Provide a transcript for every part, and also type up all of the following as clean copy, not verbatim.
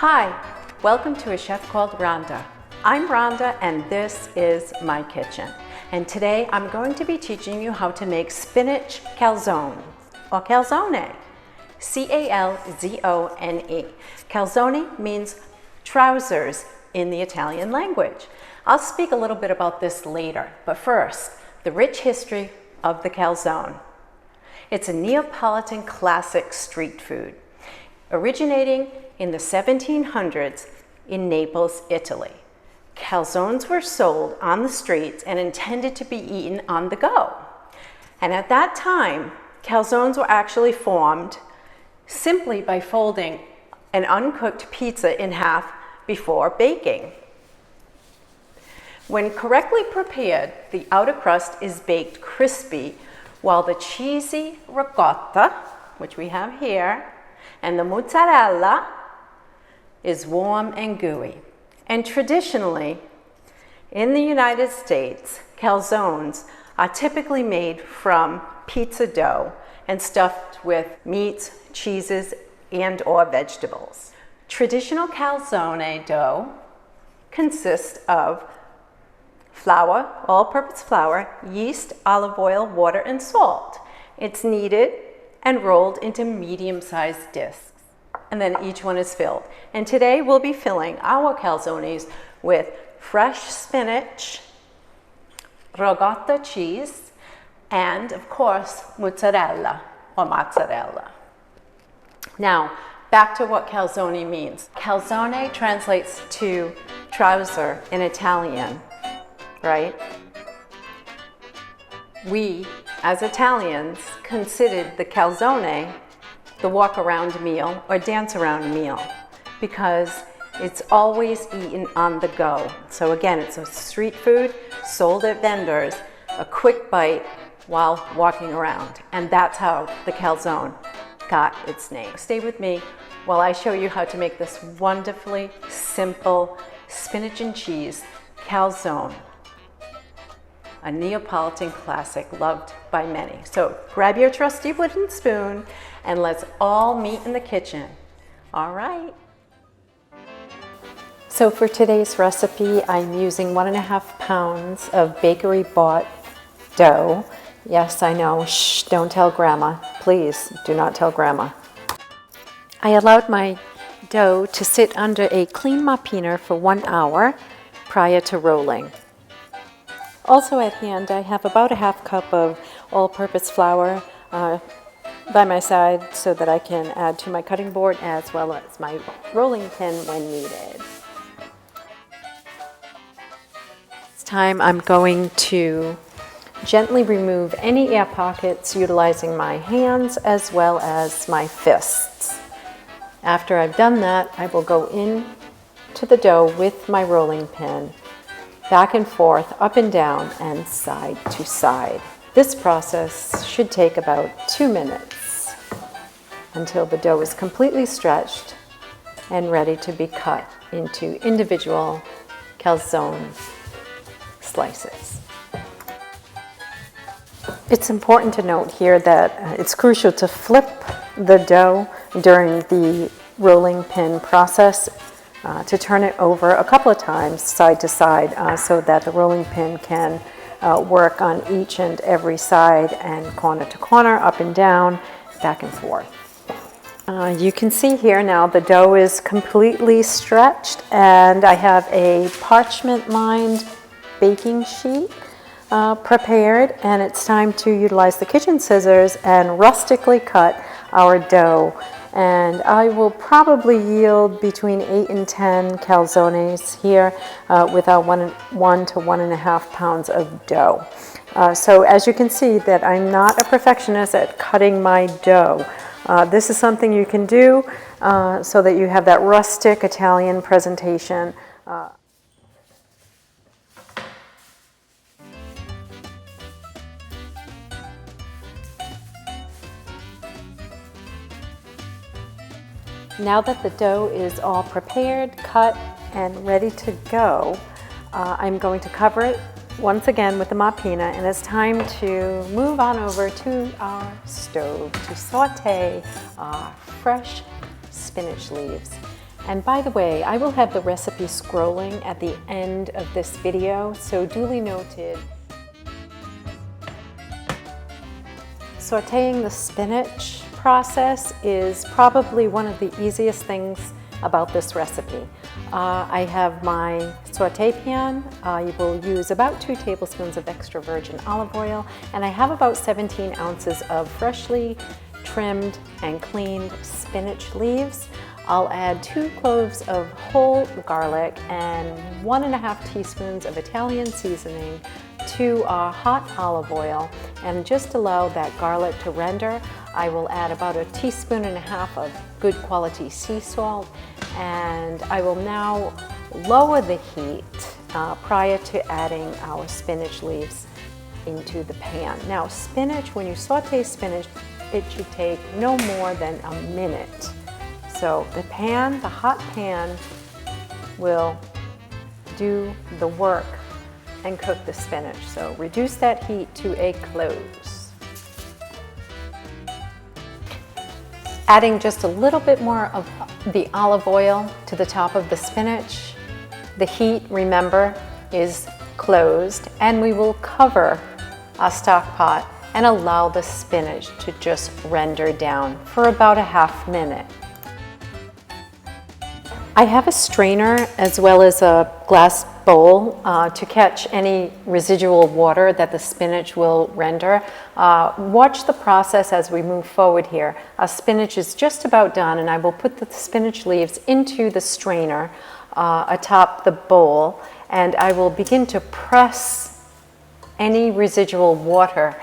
Hi, welcome to A Chef Called Rhonda. I'm Rhonda and this is my kitchen. And today I'm going to be teaching you how to make spinach calzone or calzone. C-A-L-Z-O-N-E. Calzone means trousers in the Italian language. I'll speak a little bit about this later, but first, the rich history of the calzone. It's a Neapolitan classic street food, originating in the 1700s in Naples, Italy. Calzones were sold on the streets and intended to be eaten on the go. And at that time, calzones were actually formed simply by folding an uncooked pizza in half before baking. When correctly prepared, the outer crust is baked crispy, while the cheesy ricotta, which we have here, and the mozzarella is warm and gooey. And traditionally, in the United States, calzones are typically made from pizza dough and stuffed with meats, cheeses, and or vegetables. Traditional calzone dough consists of flour, all-purpose flour, yeast, olive oil, water, and salt. It's kneaded and rolled into medium-sized discs, and then each one is filled. And today we'll be filling our calzones with fresh spinach, ricotta cheese, and of course, mozzarella or mozzarella. Now, back to what calzone means. Calzone translates to trouser in Italian, right? We, as Italians, considered the calzone the walk-around meal or dance-around meal because it's always eaten on the go. So again, it's a street food sold at vendors, a quick bite while walking around. And that's how the calzone got its name. Stay with me while I show you how to make this wonderfully simple spinach and cheese calzone, a Neapolitan classic loved by many. So grab your trusty wooden spoon and let's all meet in the kitchen. All right. So for today's recipe, I'm using 1.5 pounds of bakery bought dough. Yes, I know, shh, don't tell grandma. Please do not tell grandma. I allowed my dough to sit under a clean moppiner for 1 hour prior to rolling. Also at hand, I have about a half cup of all-purpose flour by my side so that I can add to my cutting board as well as my rolling pin when needed. This time I'm going to gently remove any air pockets utilizing my hands as well as my fists. After I've done that, I will go in to the dough with my rolling pin, back and forth, up and down, and side to side. This process should take about 2 minutes until the dough is completely stretched and ready to be cut into individual calzone slices. It's important to note here that it's crucial to flip the dough during the rolling pin process to turn it over a couple of times side to side so that the rolling pin can work on each and every side and corner to corner, up and down, back and forth. You can see here now the dough is completely stretched and I have a parchment-lined baking sheet prepared, and it's time to utilize the kitchen scissors and rustically cut our dough. And I will probably yield between 8 and 10 calzones here with our 1 to 1.5 pounds of dough. So as you can see that I'm not a perfectionist at cutting my dough. This is something you can do so that you have that rustic Italian presentation. Now that the dough is all prepared, cut, and ready to go, I'm going to cover it once again with the moppina, and it's time to move on over to our stove to saute our fresh spinach leaves. And by the way, I will have the recipe scrolling at the end of this video, so duly noted. Sautéing the spinach process is probably one of the easiest things about this recipe. I have my sauté pan. You will use about 2 tablespoons of extra virgin olive oil, and I have about 17 ounces of freshly trimmed and cleaned spinach leaves. I'll add 2 cloves of whole garlic and 1½ teaspoons of Italian seasoning to hot olive oil, and just allow that garlic to render. I will add about 1.5 teaspoons of good quality sea salt, and I will now lower the heat prior to adding our spinach leaves into the pan. Now spinach, when you saute spinach, it should take no more than a minute. So the hot pan will do the work and cook the spinach. So reduce that heat to a close. Adding just a little bit more of the olive oil to the top of the spinach. The heat, remember, is closed, and we will cover our stock pot and allow the spinach to just render down for about a half minute. I have a strainer as well as a glass bowl to catch any residual water that the spinach will render. Watch the process as we move forward here. Our spinach is just about done, and I will put the spinach leaves into the strainer atop the bowl, and I will begin to press any residual water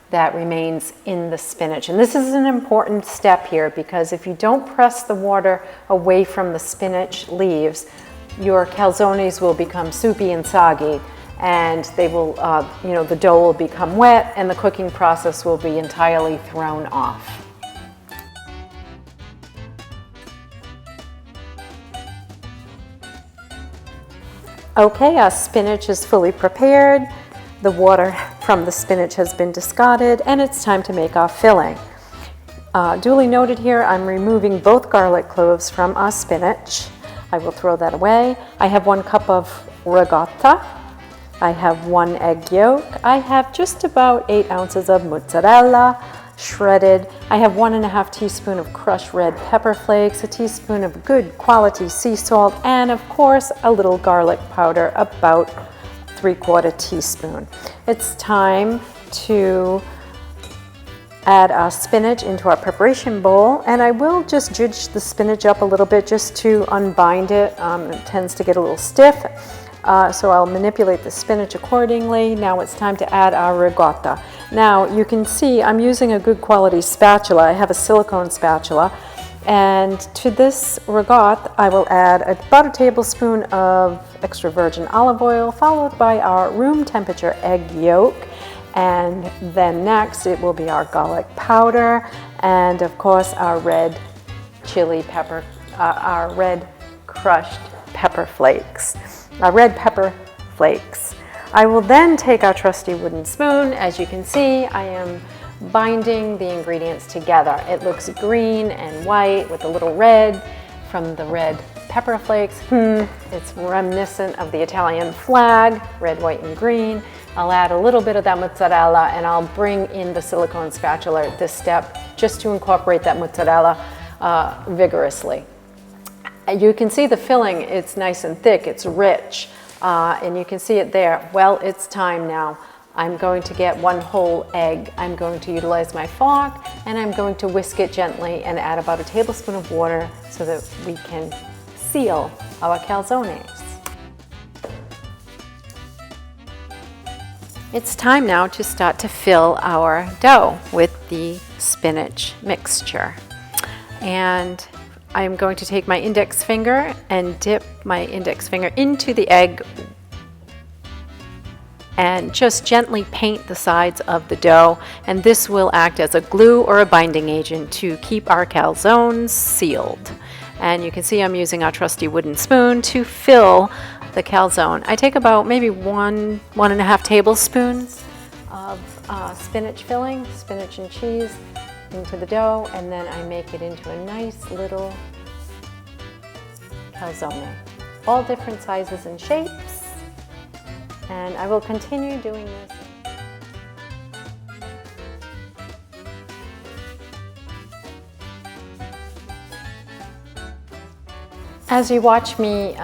that remains in the spinach. And this is an important step here, because if you don't press the water away from the spinach leaves, your calzones will become soupy and soggy, and they will, the dough will become wet, and the cooking process will be entirely thrown off. Okay, our spinach is fully prepared. The water from the spinach has been discarded, and it's time to make our filling. Duly noted here, I'm removing both garlic cloves from our spinach. I will throw that away. I have 1 cup of ricotta. I have 1 egg yolk. I have just about 8 ounces of mozzarella, shredded. I have 1½ teaspoon of crushed red pepper flakes, 1 teaspoon of good quality sea salt, and of course a little garlic powder, about 3/4 teaspoon. It's time to add our spinach into our preparation bowl, and I will just judge the spinach up a little bit just to unbind it. It tends to get a little stiff, so I'll manipulate the spinach accordingly. Now it's time to add our ricotta. Now you can see I'm using a good quality spatula. I have a silicone spatula, and to this ricotta I will add about 1 tablespoon of extra virgin olive oil, followed by our room temperature egg yolk, and then next it will be our garlic powder, and of course our red chili pepper, our red crushed pepper flakes, our red pepper flakes. I will then take our trusty wooden spoon. As you can see, I am binding the ingredients together. It looks green and white with a little red from the red pepper flakes. It's reminiscent of the Italian flag, red, white, and green. I'll add a little bit of that mozzarella, and I'll bring in the silicone spatula at this step just to incorporate that mozzarella vigorously. You can see the filling, it's nice and thick, it's rich, and you can see it there. Well, it's time now. I'm going to get 1 whole egg. I'm going to utilize my fork, and I'm going to whisk it gently and add about 1 tablespoon of water so that we can seal our calzones. It's time now to start to fill our dough with the spinach mixture. And I'm going to take my index finger and dip my index finger into the egg and just gently paint the sides of the dough, and this will act as a glue or a binding agent to keep our calzones sealed. And you can see I'm using our trusty wooden spoon to fill the calzone. I take about maybe 1.5 tablespoons of spinach filling, spinach and cheese, into the dough, and then I make it into a nice little calzone. All different sizes and shapes. And I will continue doing this. As you watch me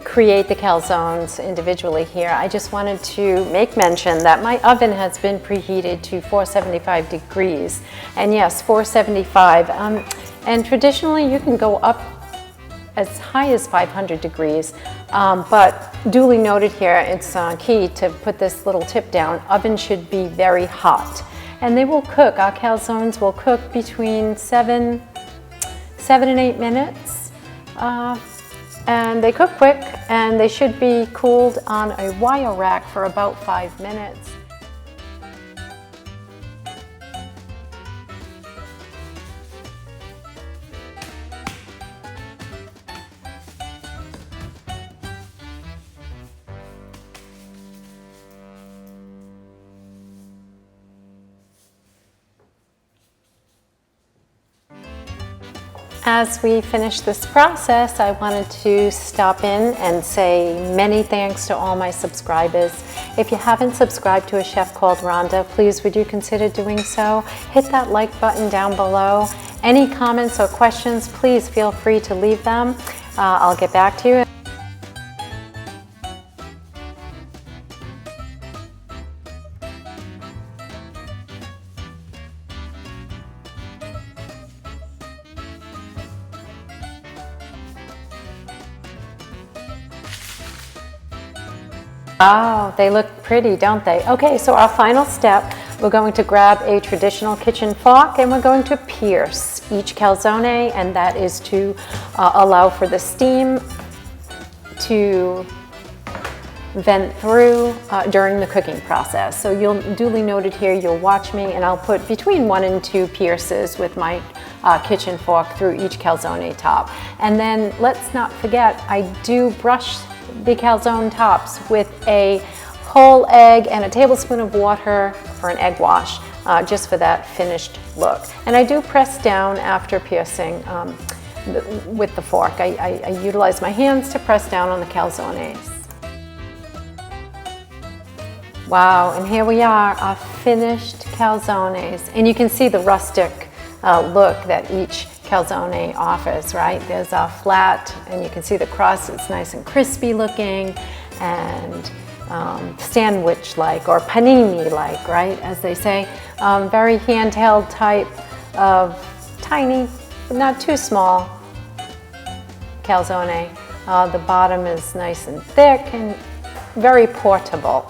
create the calzones individually here, I just wanted to make mention that my oven has been preheated to 475 degrees. And yes, 475. And traditionally you can go up as high as 500 degrees, but duly noted here, it's key to put this little tip down. Oven should be very hot. And they will cook, our calzones will cook between 7 and 8 minutes. And they cook quick, and they should be cooled on a wire rack for about 5 minutes. As we finish this process, I wanted to stop in and say many thanks to all my subscribers. If you haven't subscribed to A Chef Called Rhonda, please would you consider doing so? Hit that like button down below. Any comments or questions, please feel free to leave them. I'll get back to you. Wow, they look pretty, don't they? Okay, so our final step, we're going to grab a traditional kitchen fork and we're going to pierce each calzone, and that is to allow for the steam to vent through during the cooking process. So you'll duly noted here, you'll watch me, and I'll put between 1 and 2 pierces with my kitchen fork through each calzone top. And then let's not forget, I do brush the calzone tops with a whole egg and a tablespoon of water for an egg wash, just for that finished look. And I do press down after piercing with the fork. I utilize my hands to press down on the calzones. Wow, and here we are, our finished calzones. And you can see the rustic look that each calzone offers, right? There's a flat, and you can see the crust, it's nice and crispy looking, and sandwich-like, or panini-like, right, as they say. Very handheld type of tiny, but not too small calzone. The bottom is nice and thick and very portable,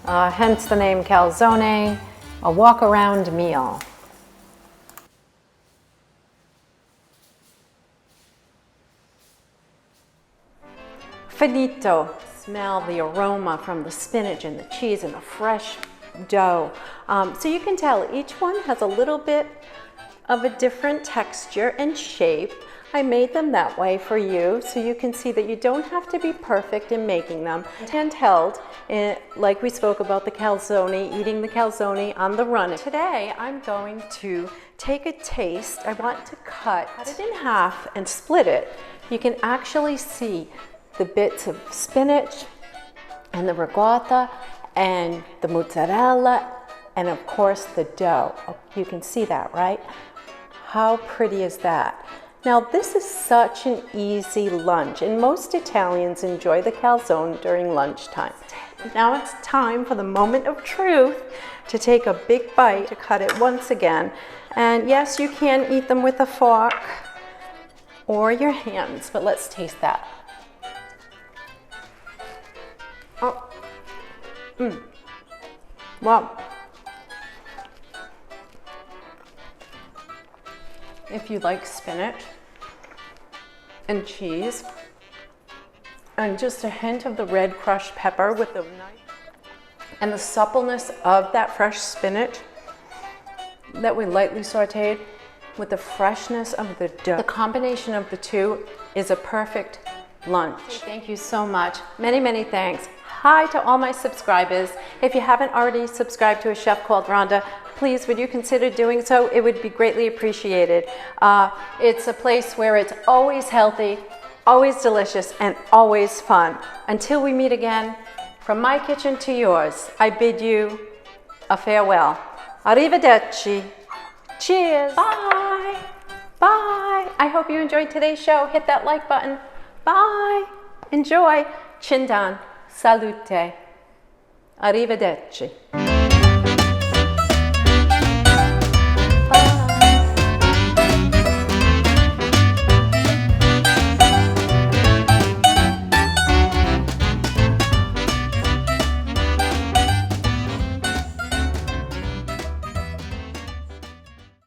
hence the name calzone, a walk-around meal. Finito. Smell the aroma from the spinach and the cheese and the fresh dough. So you can tell each one has a little bit of a different texture and shape. I made them that way for you so you can see that you don't have to be perfect in making them. Handheld, like we spoke about the calzone, eating the calzone on the run. Today I'm going to take a taste. I want to cut it in half and split it. You can actually see the bits of spinach and the ricotta and the mozzarella and of course the dough. You can see that, right? How pretty is that? Now this is such an easy lunch, and most Italians enjoy the calzone during lunchtime. Now it's time for the moment of truth, to take a big bite, to cut it once again. And yes, you can eat them with a fork or your hands, but let's taste that. Oh, wow. If you like spinach and cheese and just a hint of the red crushed pepper with the and the suppleness of that fresh spinach that we lightly sauteed with the freshness of the dough, the combination of the two is a perfect lunch. Thank you so much. Many, many thanks. Hi to all my subscribers. If you haven't already subscribed to A Chef Called Rhonda, please would you consider doing so? It would be greatly appreciated. It's a place where it's always healthy, always delicious and always fun. Until we meet again, from my kitchen to yours, I bid you a farewell. Arrivederci. Cheers. Bye. Bye. I hope you enjoyed today's show. Hit that like button. Bye. Enjoy. Chin down. Salute. Arrivederci.